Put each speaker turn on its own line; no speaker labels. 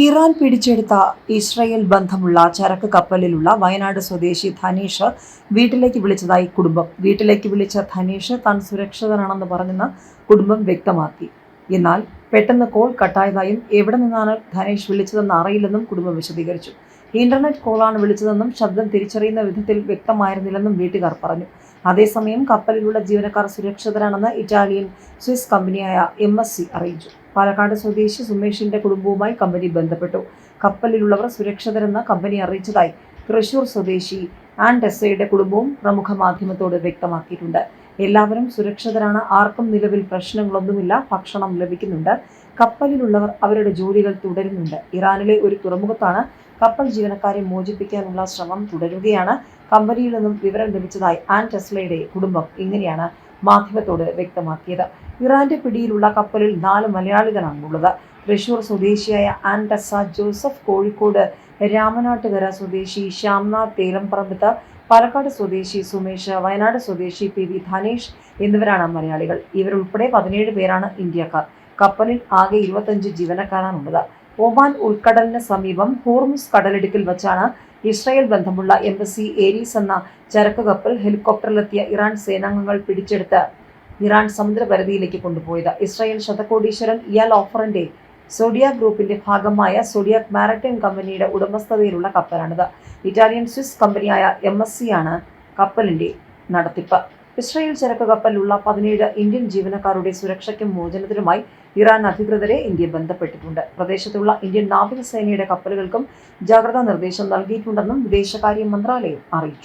Iran പിടിച്ചെടുത്ത Israel ബന്ധമുള്ള ചരക്ക് കപ്പലിലുള്ള വയനാട് സ്വദേശി ധനീഷ് വീട്ടിലേക്ക് വിളിച്ചതായി കുടുംബം. വീട്ടിലേക്ക് വിളിച്ച ധനീഷ് താൻ സുരക്ഷിതനാണെന്ന് പറഞ്ഞെന്ന് കുടുംബം വ്യക്തമാക്കി. എന്നാൽ പെട്ടെന്ന് കോൾ കട്ടായതായും എവിടെ നിന്നാണ് ധനീഷ് വിളിച്ചതെന്ന് അറിയില്ലെന്നും കുടുംബം വിശദീകരിച്ചു. ഇന്റർനെറ്റ് കോളാണ് വിളിച്ചതെന്നും ശബ്ദം തിരിച്ചറിയുന്ന വിധത്തിൽ വ്യക്തമായിരുന്നില്ലെന്നും വീട്ടുകാർ പറഞ്ഞു. അതേസമയം കപ്പലിലുള്ള ജീവനക്കാർ സുരക്ഷിതരാണെന്ന് ഇറ്റാലിയൻ സ്വിസ് കമ്പനിയായ MSC അറിയിച്ചു. പാലക്കാട് സ്വദേശി സുമേഷിന്റെ കുടുംബവുമായി കമ്പനി ബന്ധപ്പെട്ടു. കപ്പലിലുള്ളവർ സുരക്ഷിതരെന്ന് കമ്പനി അറിയിച്ചതായി തൃശൂർ സ്വദേശി ആൻഡെസയുടെ കുടുംബവും പ്രമുഖ മാധ്യമത്തോട് വ്യക്തമാക്കിയിട്ടുണ്ട്. എല്ലാവരും സുരക്ഷിതരാണ്, ആർക്കും നിലവിൽ പ്രശ്നങ്ങളൊന്നുമില്ല, ഭക്ഷണം ലഭിക്കുന്നുണ്ട്, കപ്പലിലുള്ളവർ അവരുടെ ജോലികൾ തുടരുന്നുണ്ട്. ഇറാനിലെ ഒരു തുറമുഖത്താണ് കപ്പൽ ജീവനക്കാരെ മോചിപ്പിക്കാനുള്ള ശ്രമം തുടരുകയാണ്. കമ്പനിയിൽ നിന്നും വിവരം ലഭിച്ചതായി ആൻഡെസയുടെ കുടുംബം ഇങ്ങനെയാണ് മാധ്യമത്തോട് വ്യക്തമാക്കിയത്. ഇറാന്റെ പിടിയിലുള്ള കപ്പലിൽ 4 മലയാളികളാണുള്ളത്. തൃശൂർ സ്വദേശിയായ ആൻഡെസ ജോസഫ്, കോഴിക്കോട് രാമനാട്ടുകര സ്വദേശി ശ്യാംനാഥ് തേലംപറമ്പത്ത്, പാലക്കാട് സ്വദേശി സുമേഷ്, വയനാട് സ്വദേശി PV ധനേഷ് എന്നിവരാണ് മലയാളികൾ. ഇവരുൾപ്പെടെ 17 പേരാണ് ഇന്ത്യക്കാർ. കപ്പലിൽ ആകെ 25 ജീവനക്കാരാണുള്ളത്. ഒമാൻ ഉൾക്കടലിന് സമീപം ഹോർമുസ് കടലിടുക്കിൽ വച്ചാണ് ഇസ്രയേൽ ബന്ധമുള്ള MSC ഏരീസ് എന്ന ചരക്ക് കപ്പൽ ഹെലികോപ്റ്ററിലെത്തിയ ഇറാൻ സേനാംഗങ്ങൾ പിടിച്ചെടുത്ത് ഇറാൻ സമുദ്രപരിധിയിലേക്ക് കൊണ്ടുപോയത്. ഇസ്രായേൽ ശതകോടീശ്വരൻ ഇയാൽ ഓഫറിന്റെ സോഡിയാക് ഗ്രൂപ്പിന്റെ ഭാഗമായ സോഡിയാക് മാരിടൈം കമ്പനിയുടെ ഉടമസ്ഥതയിലുള്ള കപ്പലാണിത്. ഇറ്റാലിയൻ സ്വിസ് കമ്പനിയായ MSC ആണ് കപ്പലിന്റെ നടത്തിപ്പ്. ഇസ്രായേൽ ചരക്ക് കപ്പലിലുള്ള 17 ഇന്ത്യൻ ജീവനക്കാരുടെ സുരക്ഷയ്ക്കും മോചനത്തിനുമായി ഇറാൻ അധികൃതരെ ഇന്ത്യ ബന്ധപ്പെട്ടിട്ടുണ്ട്. പ്രദേശത്തുള്ള ഇന്ത്യൻ നാവികസേനയുടെ കപ്പലുകൾക്കും ജാഗ്രതാ നിർദ്ദേശം നൽകിയിട്ടുണ്ടെന്നും വിദേശകാര്യ മന്ത്രാലയം അറിയിച്ചു.